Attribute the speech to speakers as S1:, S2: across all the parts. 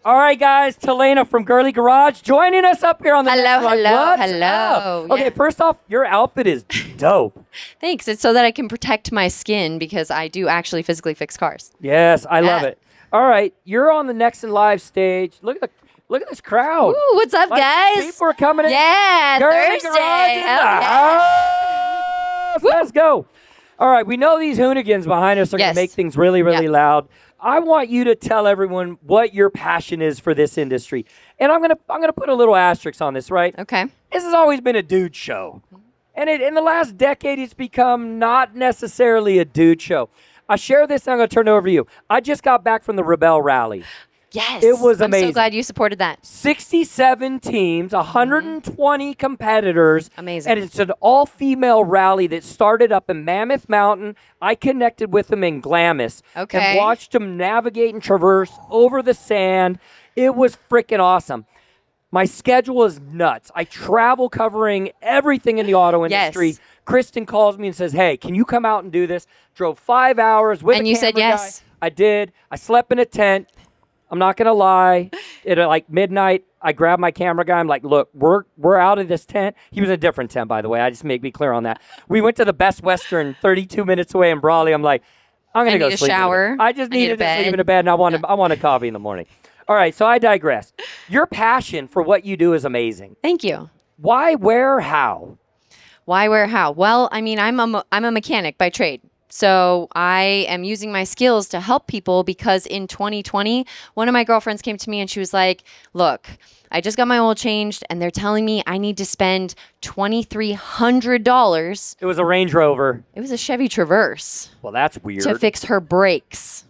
S1: All right, guys, Talena from Girlie Garage joining us up here on the
S2: Hello.
S1: Up? Okay, first off, your outfit is dope.
S2: Thanks. It's so that I can protect my skin because I do actually physically fix cars.
S1: Yes, I love it. All right, you're on the Nexen live stage. Look at this crowd.
S2: Ooh, what's up, guys?
S1: People are coming in.
S2: Yeah,
S1: Girlie
S2: Thursday.
S1: Garage in
S2: Hell
S1: the
S2: yeah.
S1: house. Let's go. All right, we know these hoonigans behind us are going to make things really, really loud. I want you to tell everyone what your passion is for this industry. And I'm gonna put a little asterisk on this, right?
S2: Okay.
S1: This has always been a dude show. And in the last decade, it's become not necessarily a dude show. I share this, and I'm going to turn it over to you. I just got back from the Rebel Rally.
S2: Yes.
S1: It was amazing.
S2: I'm so glad you supported that.
S1: 67 teams, 120 competitors.
S2: Amazing.
S1: And it's an all-female rally that started up in Mammoth Mountain. I connected with them in Glamis.
S2: Okay.
S1: And watched them navigate and traverse over the sand. It was freaking awesome. My schedule is nuts. I travel covering everything in the auto industry.
S2: Yes.
S1: Kristen calls me and says, hey, can you come out and do this? Drove 5 hours with
S2: and
S1: a
S2: you
S1: camera
S2: said yes.
S1: guy. I did. I slept in a tent. I'm not going to lie. At like midnight, I grabbed my camera guy. I'm like, look, we're out of this tent. He was in a different tent, by the way. I just make me clear on that. We went to the Best Western 32 minutes away in Brawley. I'm like, I'm going to go sleep.
S2: I need a shower.
S1: I just needed to sleep in a bed, and I want a coffee in the morning. All right, so I digress. Your passion for what you do is amazing.
S2: Thank you.
S1: Why, where, how?
S2: Why, where, how? Well, I mean, I'm a mechanic by trade. So I am using my skills to help people because in 2020, one of my girlfriends came to me and she was like, look, I just got my oil changed and they're telling me I need to spend $2,300.
S1: It was a Range Rover.
S2: It was a Chevy Traverse.
S1: Well, that's weird.
S2: To fix her brakes.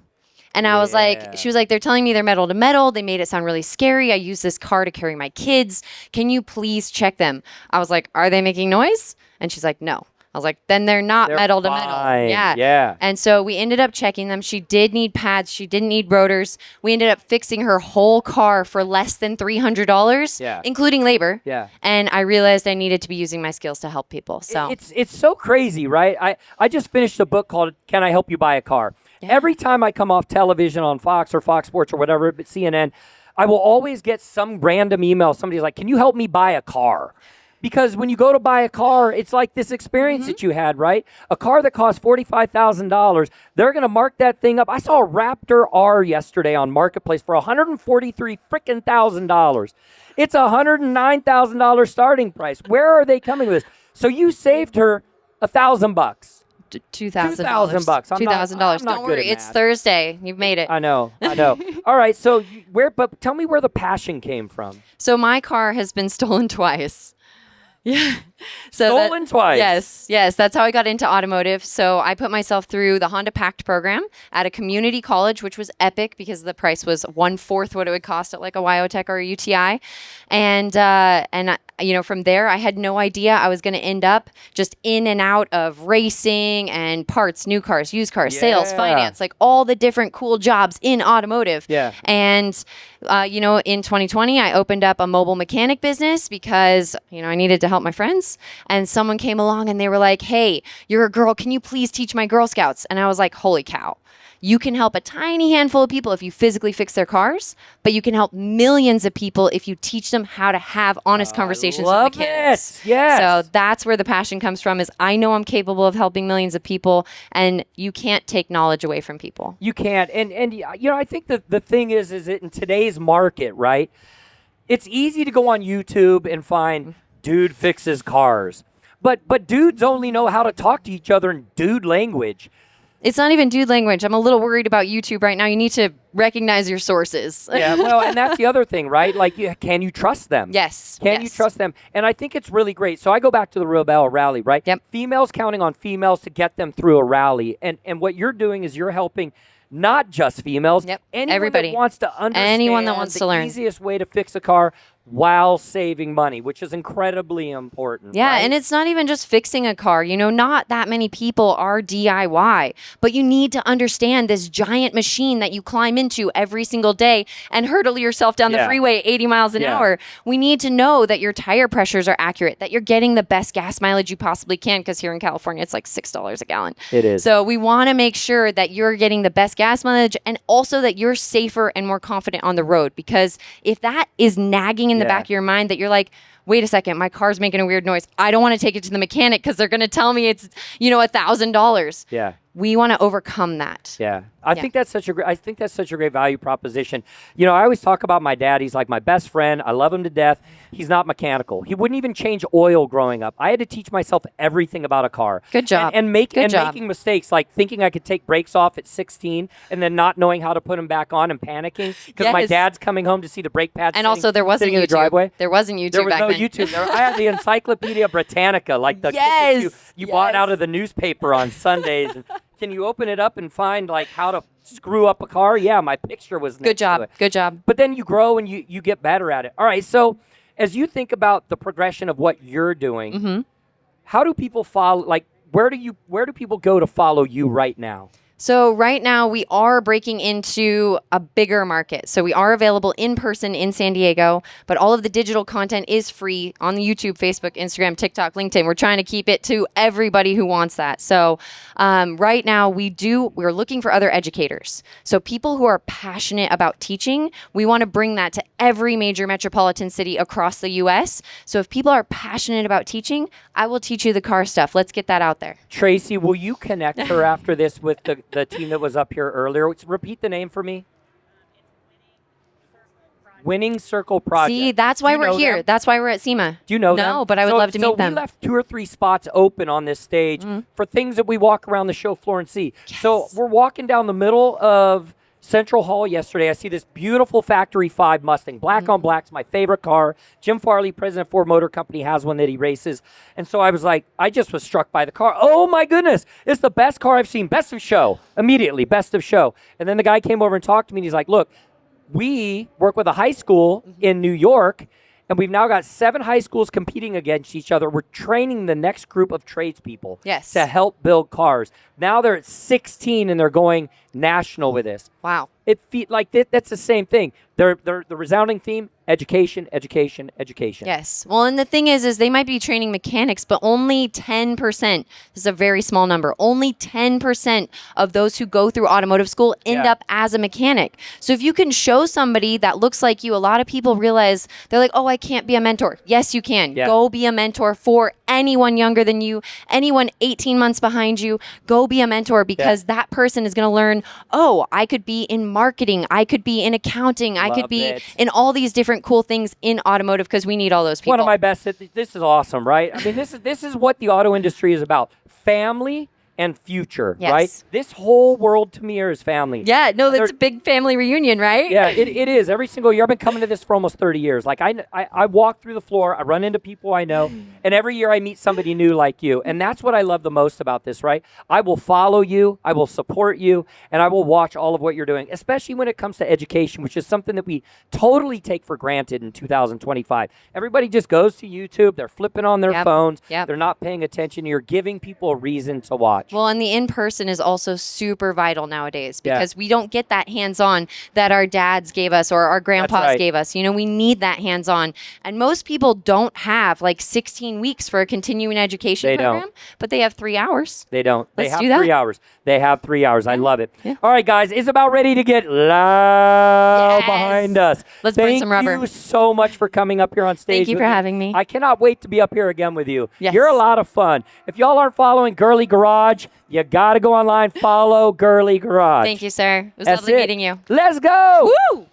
S2: And I was like, she was like, they're telling me they're metal to metal. They made it sound really scary. I use this car to carry my kids. Can you please check them? I was like, are they making noise? And she's like, no. I was like, then they're metal to metal. Yeah. And so we ended up checking them. She did need pads. She didn't need rotors. We ended up fixing her whole car for less than $300, including labor.
S1: Yeah.
S2: And I realized I needed to be using my skills to help people. So
S1: it's so crazy, right? I just finished a book called Can I Help You Buy a Car? Yeah. Every time I come off television on Fox or Fox Sports or whatever, but CNN, I will always get some random email. Somebody's like, can you help me buy a car? Because when you go to buy a car, it's like this experience that you had, right? A car that costs $45,000, they're going to mark that thing up. I saw a Raptor R yesterday on Marketplace for $143,000. It's a $109,000 starting price. Where are they coming with this? So you saved her $1,000.
S2: $2,000.
S1: $2,000.
S2: $2,000. Don't worry, it's Thursday. You've made it.
S1: I know. All right, so but tell me where the passion came from.
S2: So my car has been stolen twice. Yeah.
S1: Stolen twice.
S2: Yes. That's how I got into automotive. So I put myself through the Honda Pact program at a community college, which was epic because the price was 1/4 what it would cost at like a Wyotech or a UTI. And from there, I had no idea I was going to end up just in and out of racing and parts, new cars, used cars, sales, finance, like all the different cool jobs in automotive.
S1: Yeah.
S2: And, in 2020, I opened up a mobile mechanic business because, I needed to help my friends. And someone came along and they were like, hey, you're a girl. Can you please teach my Girl Scouts? And I was like, holy cow. You can help a tiny handful of people if you physically fix their cars, but you can help millions of people if you teach them how to have honest conversations with mechanics.
S1: Yes.
S2: So that's where the passion comes from is I know I'm capable of helping millions of people, and you can't take knowledge away from people.
S1: You can't. And I think the thing is that in today's market, right, it's easy to go on YouTube and find dude fixes cars. But dudes only know how to talk to each other in dude language.
S2: It's not even dude language. I'm a little worried about YouTube right now. You need to recognize your sources.
S1: Yeah, well, and that's the other thing, right? Like, can you trust them?
S2: Yes.
S1: Can you trust them? And I think it's really great. So I go back to the Rebel Rally, right?
S2: Yep.
S1: Females counting on females to get them through a rally. And what you're doing is you're helping not just females.
S2: Yep.
S1: Anyone
S2: Everybody.
S1: that wants to understand
S2: anyone that wants to learn.
S1: the easiest way to fix a car. while saving money, which is incredibly important.
S2: Yeah,
S1: right?
S2: and it's not even just fixing a car. Not that many people are DIY, but you need to understand this giant machine that you climb into every single day and hurdle yourself down the freeway 80 miles an hour. We need to know that your tire pressures are accurate, that you're getting the best gas mileage you possibly can, because here in California, it's like $6 a gallon.
S1: It is.
S2: So we want to make sure that you're getting the best gas mileage and also that you're safer and more confident on the road, because if that is nagging in the back of your mind that you're like, wait a second, my car's making a weird noise, I don't want to take it to the mechanic because they're going to tell me it's, $1,000.
S1: Yeah.
S2: We want to overcome that.
S1: Yeah. I think that's such a great value proposition. I always talk about my dad. He's like my best friend. I love him to death. He's not mechanical. He wouldn't even change oil growing up. I had to teach myself everything about a car.
S2: Good job.
S1: And making mistakes, like thinking I could take brakes off at 16 and then not knowing how to put them back on and panicking because my dad's coming home to see the brake pads.
S2: And also there wasn't
S1: YouTube. In the driveway.
S2: There wasn't YouTube.
S1: There was
S2: back
S1: no
S2: then.
S1: YouTube. I had the Encyclopedia Britannica, like the kit that you bought out of the newspaper on Sundays. Can you open it up and find like how to screw up a car? Yeah, my picture was next to it.
S2: Good job.
S1: But then you grow and you get better at it. All right, so as you think about the progression of what you're doing, how do people follow? Like, where do people go to follow you right now?
S2: So right now we are breaking into a bigger market. So we are available in person in San Diego, but all of the digital content is free on the YouTube, Facebook, Instagram, TikTok, LinkedIn. We're trying to keep it to everybody who wants that. So right now we're looking for other educators. So people who are passionate about teaching, we want to bring that to every major metropolitan city across the US. So if people are passionate about teaching, I will teach you the car stuff. Let's get that out there.
S1: Tracy, will you connect her after this with the team that was up here earlier? Repeat the name for me. Winning Circle Project.
S2: See, that's why we're here. That's why we're at SEMA.
S1: Do you know them?
S2: No, but I would love to meet them.
S1: So we left 2 or 3 spots open on this stage for things that we walk around the show floor and see.
S2: Yes.
S1: So we're walking down the middle of Central Hall yesterday. I see this beautiful Factory 5 Mustang. Black on black's my favorite car. Jim Farley, president of Ford Motor Company, has one that he races. And so I was like, I just was struck by the car. Oh my goodness, it's the best car I've seen. Best of show. Immediately, best of show. And then the guy came over and talked to me and he's like, look, we work with a high school in New York, and we've now got 7 high schools competing against each other. We're training the next group of tradespeople to help build cars. Now they're at 16 and they're going national with this.
S2: Wow.
S1: That's the same thing. The resounding theme, education, education, education.
S2: Yes. Well, and the thing is they might be training mechanics, but only 10%, this is a very small number, only 10% of those who go through automotive school end up as a mechanic. So if you can show somebody that looks like you, a lot of people realize, they're like, oh, I can't be a mentor. Yes, you can. Yeah. Go be a mentor for anyone younger than you, anyone 18 months behind you. Go be a mentor, because that person is going to learn, oh, I could be in marketing, I could be in accounting, I could be in all these different cool things in automotive, because we need all those people.
S1: One of my best. This is awesome, right? I mean, this is what the auto industry is about: family and future, right? This whole world to me is family.
S2: Yeah, no, that's a big family reunion, right?
S1: Yeah, it is. Every single year. I've been coming to this for almost 30 years. Like I walk through the floor, I run into people I know, and every year I meet somebody new like you. And that's what I love the most about this, right? I will follow you, I will support you, and I will watch all of what you're doing, especially when it comes to education, which is something that we totally take for granted in 2025. Everybody just goes to YouTube, they're flipping on their phones, they're not paying attention. You're giving people a reason to watch.
S2: Well, and the in-person is also super vital nowadays, because we don't get that hands-on that our dads gave us or our grandpas gave us. We need that hands-on. And most people don't have like 16 weeks for a continuing education program, but they have 3 hours.
S1: They don't.
S2: Let's
S1: have
S2: do that.
S1: 3 hours. They have 3 hours. I love it. Yeah. All right, guys, it's about ready to get loud behind us.
S2: Let's burn some rubber.
S1: Thank you so much for coming up here on stage.
S2: Thank you for having me.
S1: I cannot wait to be up here again with you.
S2: Yes.
S1: You're a lot of fun. If y'all aren't following Girlie Garage, you got to go online, follow Girlie Garage.
S2: Thank you, sir. It was lovely meeting you.
S1: Let's go.
S2: Woo!